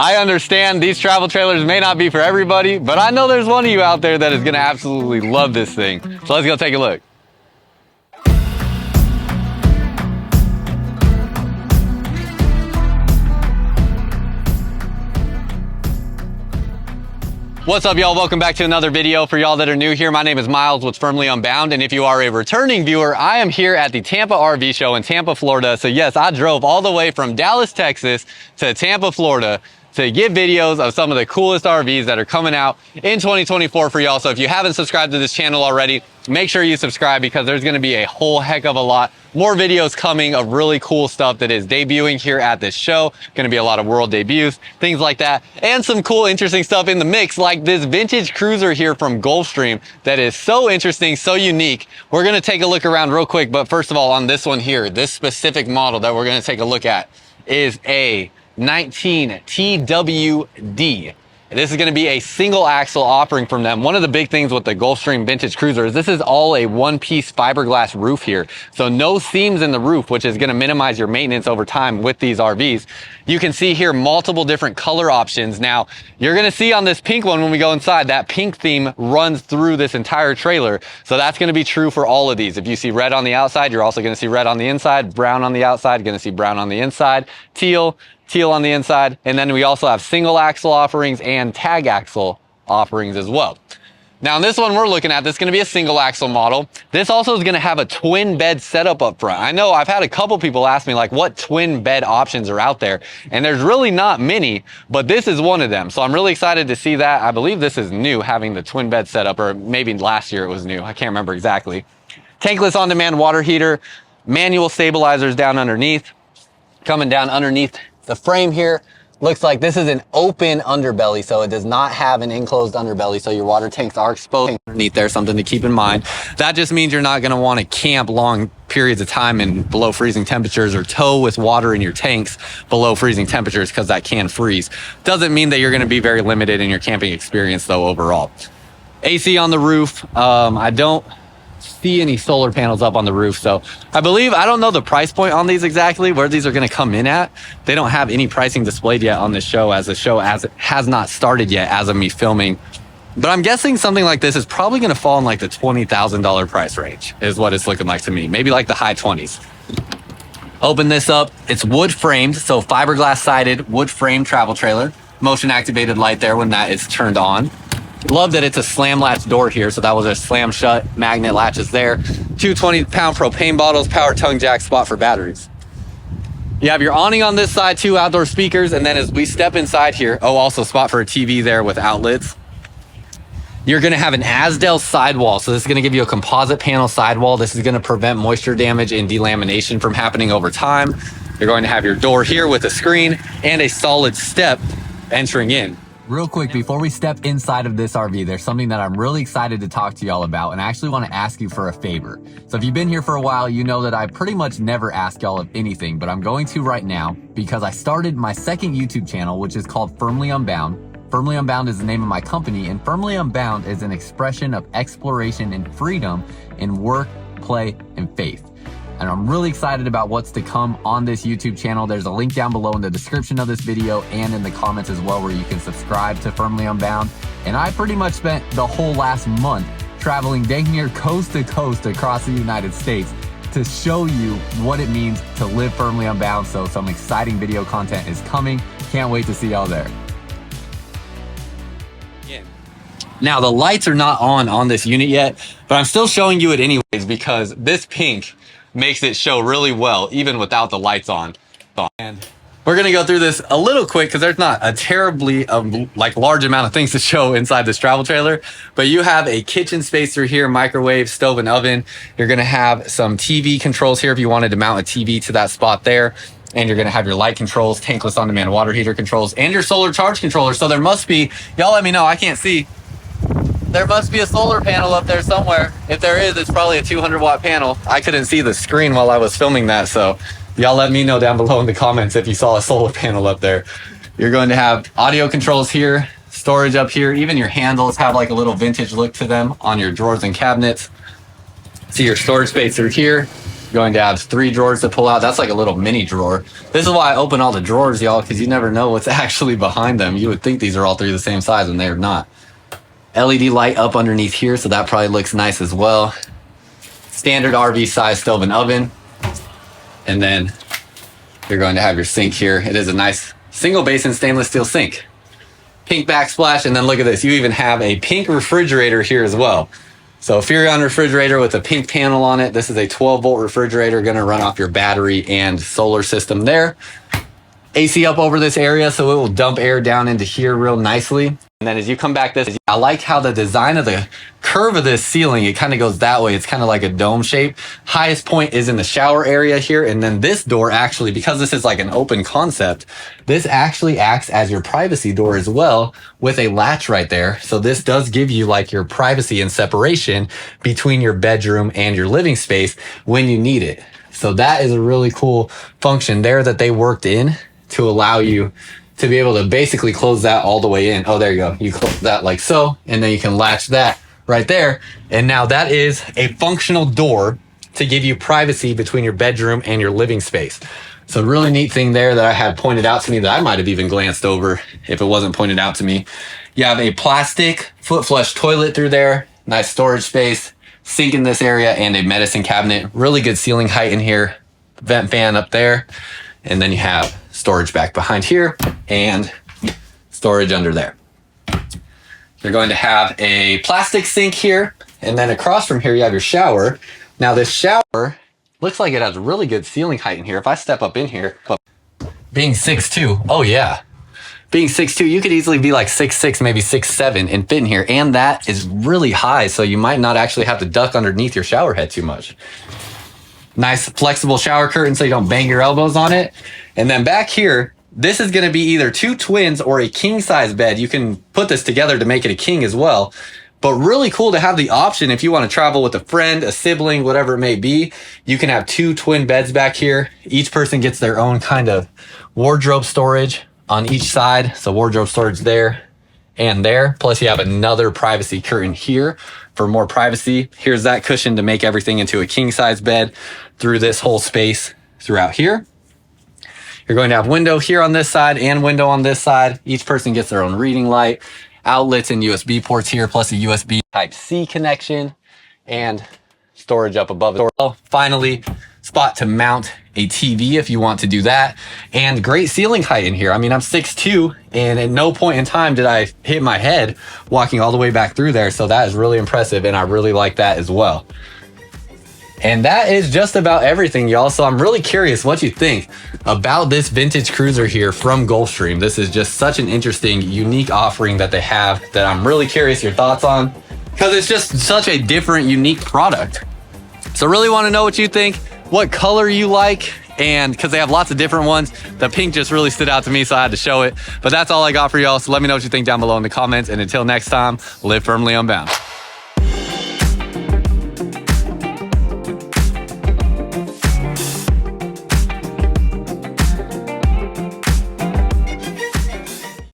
I understand these travel trailers may not be for everybody, but I know there's one of you out there that is gonna absolutely love this thing. So let's go take a look. What's up, y'all? Welcome back to another video. For y'all that are new here, my name is Myles with Firmly Unbound, and if you are a returning viewer, I am here at the Tampa RV show in Tampa, Florida. So yes, I drove all the way from Dallas, Texas to Tampa, Florida to get videos of some of the coolest RVs that are coming out in 2024 for y'all. So if you haven't subscribed to this channel already, make sure you subscribe because there's gonna be a whole heck of a lot more videos coming of really cool stuff that is debuting here at this show. Gonna be a lot of world debuts, things like that, and some cool, interesting stuff in the mix, like this vintage cruiser here from Gulfstream that is so interesting, so unique. We're gonna take a look around real quick, but first of all, on this one here, this specific model that we're gonna take a look at is a 19 TWD. This is going to be a single axle offering from them. One of the big things with the Gulfstream vintage cruiser is this is all a one-piece fiberglass roof here. So no seams in the roof, which is going to minimize your maintenance over time with these RVs. You can see here multiple different color options. Now, you're going to see on this pink one when we go inside, that pink theme runs through this entire trailer. So that's going to be true for all of these. If you see red on the outside, you're also going to see red on the inside, brown on the outside, going to see brown on the inside, teal on the inside, and then we also have single axle offerings and tag axle offerings as well. Now in this one we're looking at, this is going to be a single axle model. This also is going to have a twin bed setup up front. I know I've had a couple people ask me like what twin bed options are out there, and there's really not many, but this is one of them. So I'm really excited to see that. I believe this is new, having the twin bed setup, or maybe last year it was new. I can't remember exactly. Tankless on-demand water heater, manual stabilizers down underneath. Coming down underneath the frame here, looks like this is an open underbelly, so it does not have an enclosed underbelly, so your water tanks are exposed underneath there, something to keep in mind. That just means you're not going to want to camp long periods of time in below freezing temperatures or tow with water in your tanks below freezing temperatures, because that can freeze. Doesn't mean that you're going to be very limited in your camping experience though overall. AC on the roof. I don't see any solar panels up on the roof, so I don't know the price point on these exactly, where these are going to come in at. They don't have any pricing displayed yet on this show, as it has not started yet as of me filming, but I'm guessing something like this is probably going to fall in like the $20,000 price range is what it's looking like to me, maybe like the high 20s. Open this up, it's wood framed, so fiberglass sided wood frame travel trailer, motion activated light there when that is turned on. Love that it's a slam latch door here, so that was a slam shut, magnet latches there. 220-pound propane bottles, power tongue jack, spot for batteries. You have your awning on this side, 2 outdoor speakers, and then as we step inside here, also spot for a TV there with outlets. You're going to have an Asdel sidewall, so this is going to give you a composite panel sidewall. This is going to prevent moisture damage and delamination from happening over time. You're going to have your door here with a screen and a solid step entering in. Real quick, before we step inside of this RV, there's something that I'm really excited to talk to y'all about, and I actually want to ask you for a favor. So if you've been here for a while, you know that I pretty much never ask y'all of anything, but I'm going to right now because I started my second YouTube channel, which is called Firmly Unbound. Firmly Unbound is the name of my company, and Firmly Unbound is an expression of exploration and freedom in work, play, and faith. And I'm really excited about what's to come on this YouTube channel. There's a link down below in the description of this video and in the comments as well, where you can subscribe to Firmly Unbound. And I pretty much spent the whole last month traveling dang near coast to coast across the United States to show you what it means to live firmly unbound. So some exciting video content is coming. Can't wait to see y'all there. Now the lights are not on this unit yet, but I'm still showing you it anyways because this pink makes it show really well even without the lights on. And we're gonna go through this a little quick because there's not a terribly large amount of things to show inside this travel trailer, but you have a kitchen space through here, microwave, stove, and oven. You're gonna have some TV controls here if you wanted to mount a TV to that spot there. And you're gonna have your light controls, tankless on-demand water heater controls, and your solar charge controller. So there must be, y'all let me know, I can't see. There must be a solar panel up there somewhere. If there is, it's probably a 200-watt panel. I couldn't see the screen while I was filming that, so y'all let me know down below in the comments if you saw a solar panel up there. You're going to have audio controls here, storage up here. Even your handles have like a little vintage look to them on your drawers and cabinets. See your storage space through here. Going to have 3 drawers to pull out. That's like a little mini drawer. This is why I open all the drawers, y'all, because you never know what's actually behind them. You would think these are all 3 the same size when they're not. LED light up underneath here, so that probably looks nice as well. Standard RV size stove and oven. And then you're going to have your sink here. It is a nice single basin stainless steel sink. Pink backsplash, and then look at this. You even have a pink refrigerator here as well. So Furrion refrigerator with a pink panel on it. This is a 12-volt refrigerator, gonna run off your battery and solar system there. AC up over this area, so it will dump air down into here real nicely. And then as you come back this, I like how the design of the curve of this ceiling, it kind of goes that way. It's kind of like a dome shape. Highest point is in the shower area here. And then this door actually, because this is like an open concept, this actually acts as your privacy door as well with a latch right there. So this does give you like your privacy and separation between your bedroom and your living space when you need it. So that is a really cool function there that they worked in to allow you to be able to basically close that all the way in. Oh, there you go. You close that like so, and then you can latch that right there. And now that is a functional door to give you privacy between your bedroom and your living space. So really neat thing there that I had pointed out to me that I might have even glanced over if it wasn't pointed out to me. You have a plastic foot flush toilet through there, nice storage space, sink in this area, and a medicine cabinet. Really good ceiling height in here, vent fan up there. And then you have storage back behind here and storage under there. You're going to have a plastic sink here, and then across from here you have your shower. Now this shower looks like it has really good ceiling height in here. If I step up in here, being 6'2", oh yeah. Being 6'2", you could easily be like 6'6", maybe 6'7", and fit in here. And that is really high, so you might not actually have to duck underneath your shower head too much. Nice flexible shower curtain so you don't bang your elbows on it. And then back here, this is gonna be either 2 twins or a king size bed. You can put this together to make it a king as well. But really cool to have the option if you wanna travel with a friend, a sibling, whatever it may be. You can have 2 twin beds back here. Each person gets their own kind of wardrobe storage on each side. So wardrobe storage there and there. Plus you have another privacy curtain here for more privacy. Here's that cushion to make everything into a king size bed through this whole space throughout here. You're going to have window here on this side and window on this side. Each person gets their own reading light, outlets and USB ports here, plus a USB Type-C connection and storage up above it. Finally, spot to mount a TV if you want to do that, and great ceiling height in here. I mean, I'm 6'2", and at no point in time did I hit my head walking all the way back through there. So that is really impressive, and I really like that as well. And that is just about everything, y'all. So I'm really curious what you think about this vintage cruiser here from Gulfstream. This is just such an interesting, unique offering that they have that I'm really curious your thoughts on, because it's just such a different, unique product. So really want to know what you think, what color you like, and because they have lots of different ones. The pink just really stood out to me, so I had to show it. But that's all I got for y'all. So let me know what you think down below in the comments. And until next time, live firmly unbound.